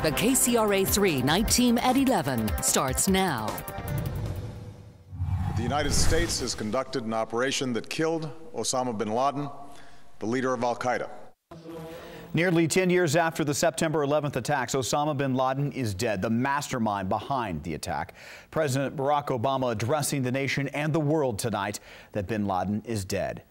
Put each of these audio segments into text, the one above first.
The KCRA3 Night Team at 11 starts now. The United States has conducted an operation that killed Osama bin Laden, the leader of al-Qaeda. Nearly 10 years after the September 11th attacks, Osama bin Laden is dead, the mastermind behind the attack. President Barack Obama addressing the nation and the world tonight that bin Laden is dead.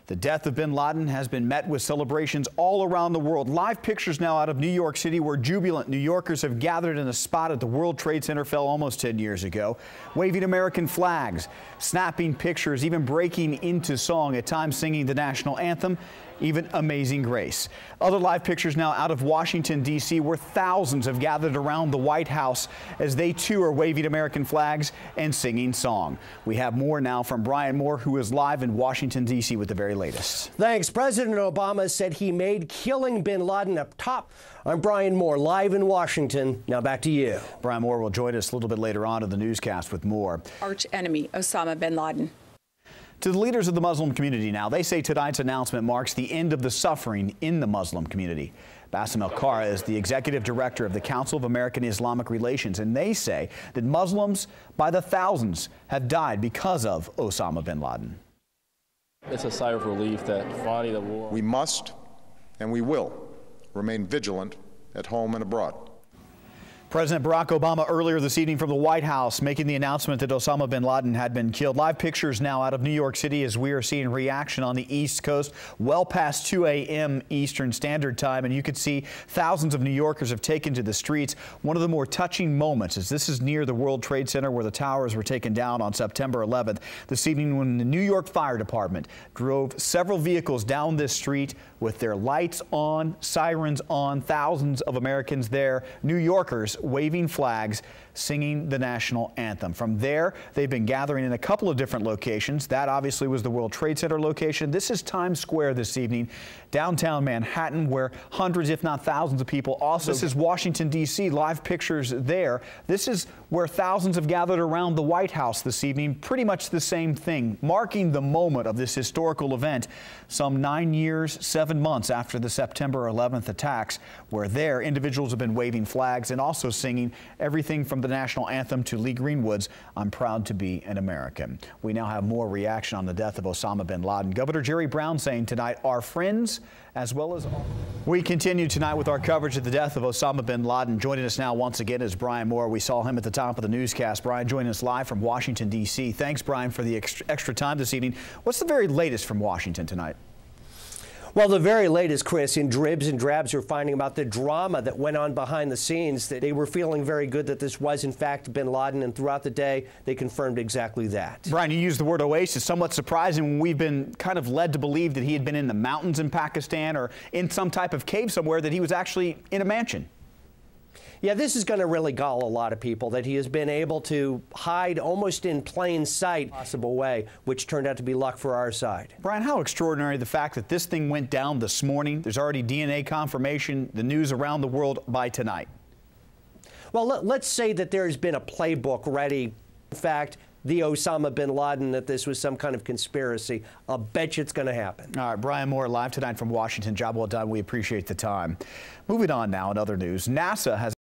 The death of bin Laden has been met with celebrations all around the world. Live pictures now out of New York City, where jubilant New Yorkers have gathered in a spot at the World Trade Center fell almost 10 years ago, waving American flags, snapping pictures, even breaking into song, at times singing the national anthem, even Amazing Grace. Other live pictures now out of Washington, D.C., where thousands have gathered around the White House as they too are waving American flags and singing song. We have more now from Brian Moore, who is live in Washington, D.C. with the very latest. Thanks. President Obama said he made killing bin Laden up top. I'm Brian Moore, live in Washington. Now back to you. Brian Moore will join us a little bit later on in the newscast with more. Arch enemy Osama bin Laden. To the leaders of the Muslim community now, they say tonight's announcement marks the end of the suffering in the Muslim community. Bassem El-Kara is the executive director of the Council of American Islamic Relations, and they say that Muslims by the thousands have died because of Osama bin Laden. It's a sigh of relief that fighting the war. We must and we will remain vigilant at home and abroad. President Barack Obama earlier this evening from the White House making the announcement that Osama bin Laden had been killed. Live pictures now out of New York City as we are seeing reaction on the East Coast well past 2 a.m. Eastern Standard Time, and you could see thousands of New Yorkers have taken to the streets. One of the more touching moments is this is near the World Trade Center where the towers were taken down on September 11th this evening, when the New York Fire Department drove several vehicles down this street with their lights on, sirens on, thousands of Americans there, New Yorkers waving flags, singing the national anthem. From there, they've been gathering in a couple of different locations. That obviously was the World Trade Center location. This is Times Square this evening, downtown Manhattan, where hundreds, if not thousands of people also. This is Washington, D.C., live pictures there. This is where thousands have gathered around the White House this evening. Pretty much the same thing, marking the moment of this historical event some 9 years, 7 months after the September 11th attacks, where there individuals have been waving flags and also singing everything from the national anthem to Lee Greenwood's "I'm Proud to Be an American." We now have more reaction on the death of Osama bin Laden. Governor Jerry Brown saying tonight, our friends as well as all. We continue tonight with our coverage of the death of Osama bin Laden. Joining us now once again is Brian Moore. We saw him at the top of the newscast. Brian joining us live from Washington, D.C. Thanks, Brian, for the extra time this evening. What's the very latest from Washington tonight? Well, the very latest, Chris, in dribs and drabs, you're finding about the drama that went on behind the scenes, that they were feeling very good that this was, in fact, bin Laden, and throughout the day, they confirmed exactly that. Brian, you used the word oasis. Somewhat surprising when we've been kind of led to believe that he had been in the mountains in Pakistan or in some type of cave somewhere, that he was actually in a mansion. Yeah, this is going to really gall a lot of people, that he has been able to hide almost in plain sight possible way, which turned out to be luck for our side. Brian, how extraordinary the fact that this thing went down this morning. There's already DNA confirmation, the news around the world by tonight. Well, let's say that there's been a playbook ready. In fact, the Osama bin Laden, that this was some kind of conspiracy. I'll bet you it's going to happen. All right, Brian Moore live tonight from Washington. Job well done. We appreciate the time. Moving on now in other news, NASA has